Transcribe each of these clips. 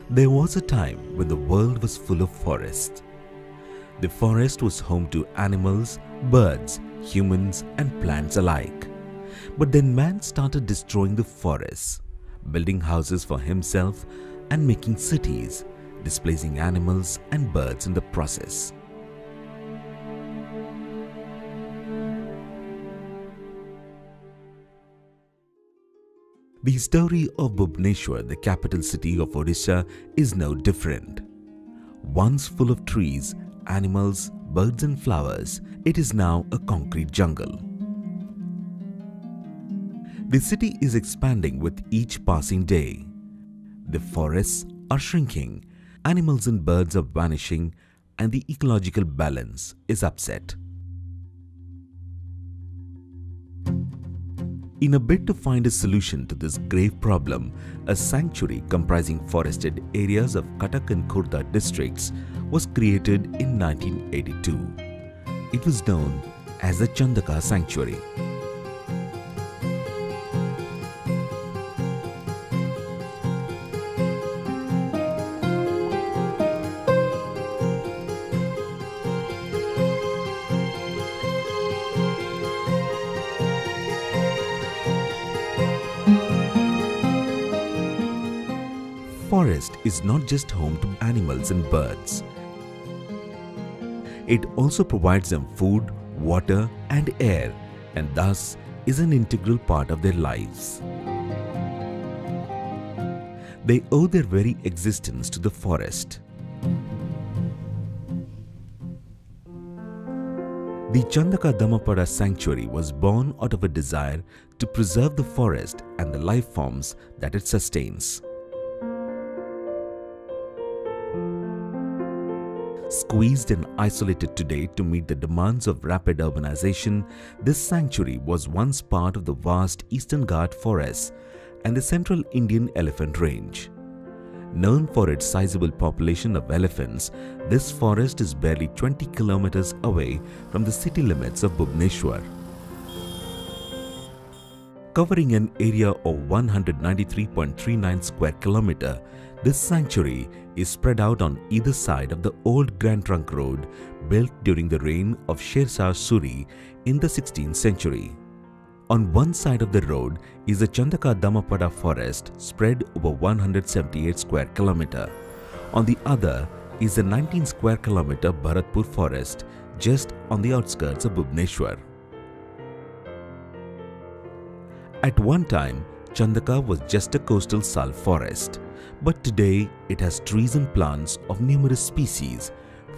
There was a time when the world was full of forest. The forest was home to animals, birds, humans and plants alike. But then man started destroying the forests, building houses for himself and making cities, displacing animals and birds in the process. The story of Bhubaneswar, the capital city of Odisha, is no different. Once full of trees, animals, birds and flowers, it is now a concrete jungle. The city is expanding with each passing day. The forests are shrinking, animals and birds are vanishing, and the ecological balance is upset. In a bid to find a solution to this grave problem, a sanctuary comprising forested areas of Cuttack and Khurda districts was created in 1982. It was known as the Chandaka Sanctuary. Forest is not just home to animals and birds. It also provides them food, water and air, and thus is an integral part of their lives. They owe their very existence to the forest. The Chandaka Dhammapada sanctuary was born out of a desire to preserve the forest and the life forms that it sustains. Squeezed and isolated today to meet the demands of rapid urbanization, this sanctuary was once part of the vast Eastern Ghat forests and the Central Indian Elephant Range. Known for its sizable population of elephants, this forest is barely 20 kilometers away from the city limits of Bhubaneswar. Covering an area of 193.39 square kilometer, this sanctuary is spread out on either side of the old Grand Trunk Road built during the reign of Sher Shah Suri in the 16th century. On one side of the road is the Chandaka Dhammapada forest spread over 178 square kilometer. On the other is the 19 square kilometer Bharatpur forest just on the outskirts of Bhubaneswar. At one time, Chandaka was just a coastal sal forest, but today it has trees and plants of numerous species,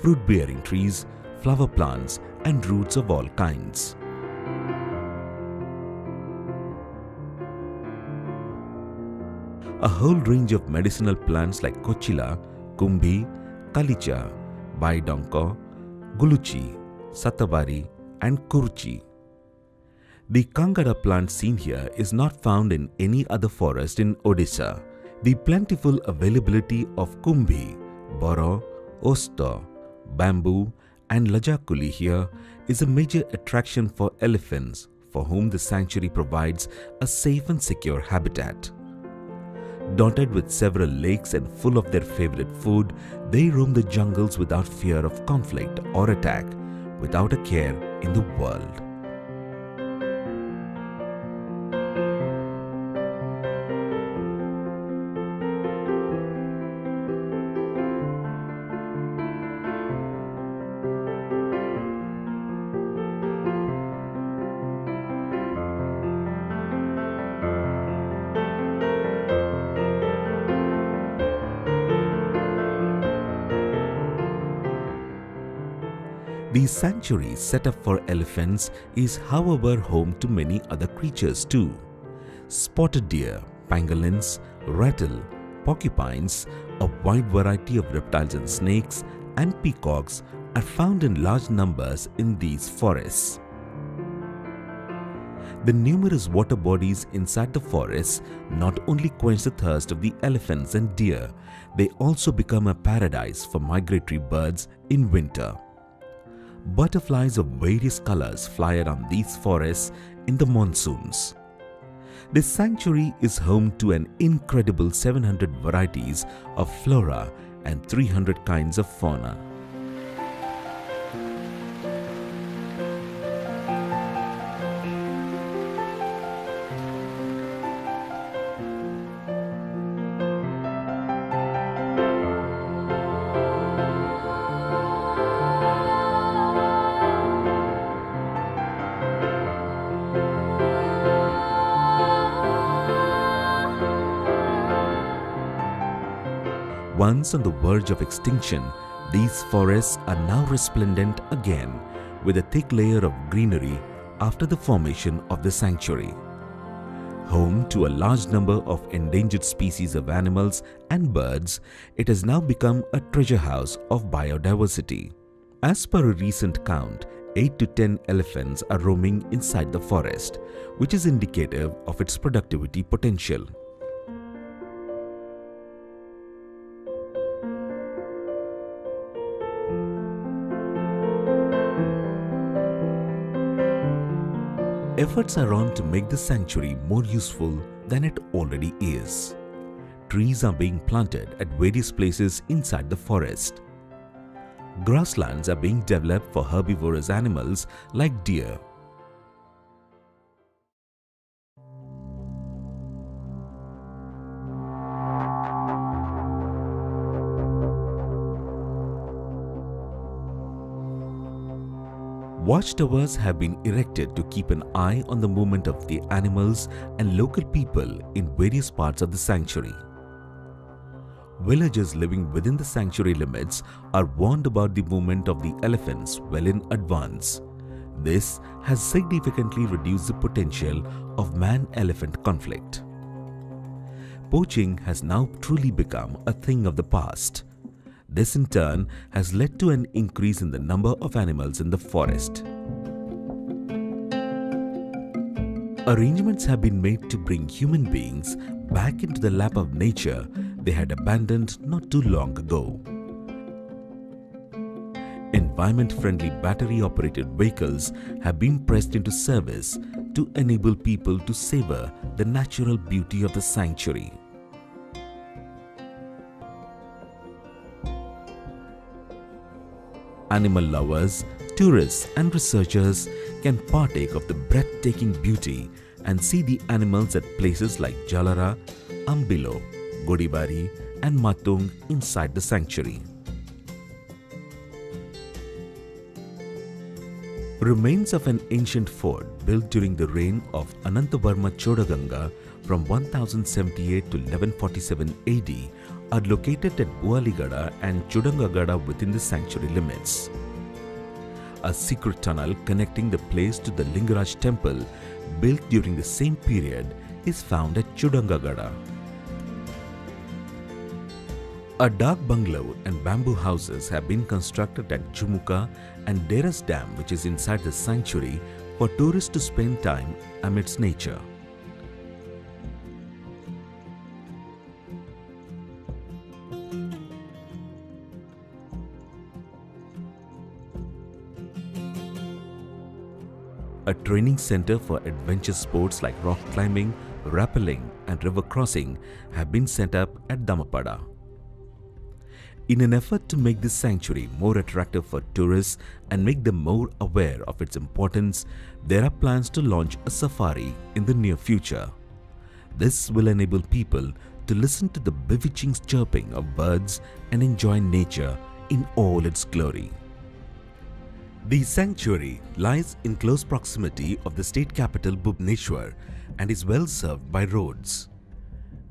fruit-bearing trees, flower plants and roots of all kinds. A whole range of medicinal plants like Kochila, Kumbhi, Kalicha, Baidonko, Guluchi, Satavari and Kurchi. The Kangada plant seen here is not found in any other forest in Odisha. The plentiful availability of Kumbhi, Boro, Osto, bamboo and Lajakuli here is a major attraction for elephants for whom the sanctuary provides a safe and secure habitat. Dotted with several lakes and full of their favorite food, they roam the jungles without fear of conflict or attack, without a care in the world. The sanctuary set up for elephants is however home to many other creatures too. Spotted deer, pangolins, rattle, porcupines, a wide variety of reptiles and snakes, and peacocks are found in large numbers in these forests. The numerous water bodies inside the forest not only quench the thirst of the elephants and deer, they also become a paradise for migratory birds in winter. Butterflies of various colors fly around these forests in the monsoons. This sanctuary is home to an incredible 700 varieties of flora and 300 kinds of fauna. Once on the verge of extinction, these forests are now resplendent again with a thick layer of greenery after the formation of the sanctuary. Home to a large number of endangered species of animals and birds, it has now become a treasure house of biodiversity. As per a recent count, 8 to 10 elephants are roaming inside the forest, which is indicative of its productivity potential. Efforts are on to make the sanctuary more useful than it already is. Trees are being planted at various places inside the forest. Grasslands are being developed for herbivorous animals like deer. Watchtowers have been erected to keep an eye on the movement of the animals and local people in various parts of the sanctuary. Villagers living within the sanctuary limits are warned about the movement of the elephants well in advance. This has significantly reduced the potential of man-elephant conflict. Poaching has now truly become a thing of the past. This in turn has led to an increase in the number of animals in the forest. Arrangements have been made to bring human beings back into the lap of nature they had abandoned not too long ago. Environment-friendly battery-operated vehicles have been pressed into service to enable people to savor the natural beauty of the sanctuary. Animal lovers, tourists and researchers can partake of the breathtaking beauty and see the animals at places like Jalara, Ambilo, Godibari and Matung inside the sanctuary. Remains of an ancient fort built during the reign of Anantavarma Chodaganga from 1078 to 1147 AD are located at Bualigada and Chudangagada within the sanctuary limits. A secret tunnel connecting the place to the Lingaraj temple built during the same period is found at Chudangagada. A dak bungalow and bamboo houses have been constructed at Jumuka and Deras Dam, which is inside the sanctuary, for tourists to spend time amidst nature. A training center for adventure sports like rock climbing, rappelling and river crossing have been set up at Damapada. In an effort to make this sanctuary more attractive for tourists and make them more aware of its importance, there are plans to launch a safari in the near future. This will enable people to listen to the bewitching chirping of birds and enjoy nature in all its glory. The sanctuary lies in close proximity of the state capital Bhubaneswar and is well served by roads.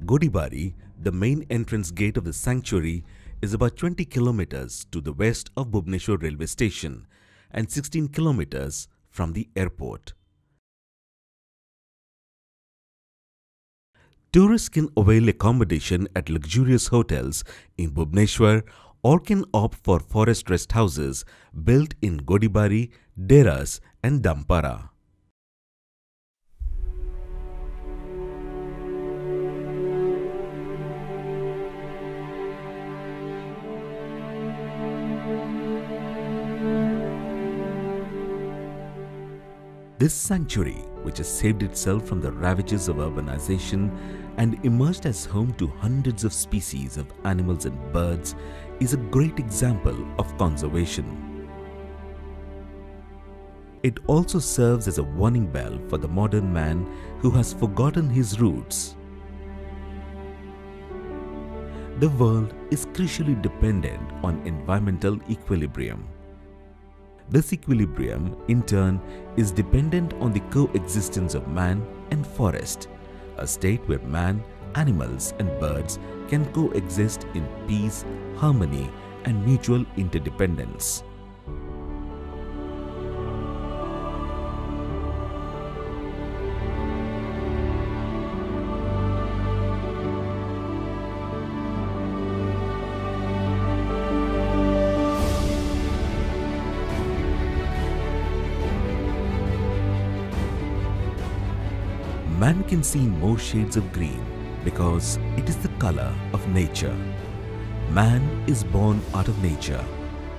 Godibari, the main entrance gate of the sanctuary, is about 20 kilometers to the west of Bhubaneswar railway station and 16 kilometers from the airport. Tourists can avail accommodation at luxurious hotels in Bhubaneswar or can opt for forest rest houses built in Godibari, Deras and Dampara. This sanctuary, which has saved itself from the ravages of urbanization and emerged as home to hundreds of species of animals and birds, is a great example of conservation. It also serves as a warning bell for the modern man who has forgotten his roots. The world is crucially dependent on environmental equilibrium. This equilibrium, in turn, is dependent on the coexistence of man and forest, a state where man, animals and birds can coexist in peace, harmony and mutual interdependence. Man can see more shades of green because it is the color of nature. Man is born out of nature.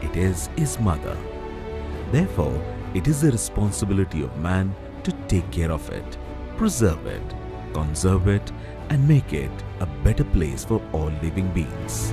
It is his mother. Therefore, it is the responsibility of man to take care of it, preserve it, conserve it, and make it a better place for all living beings.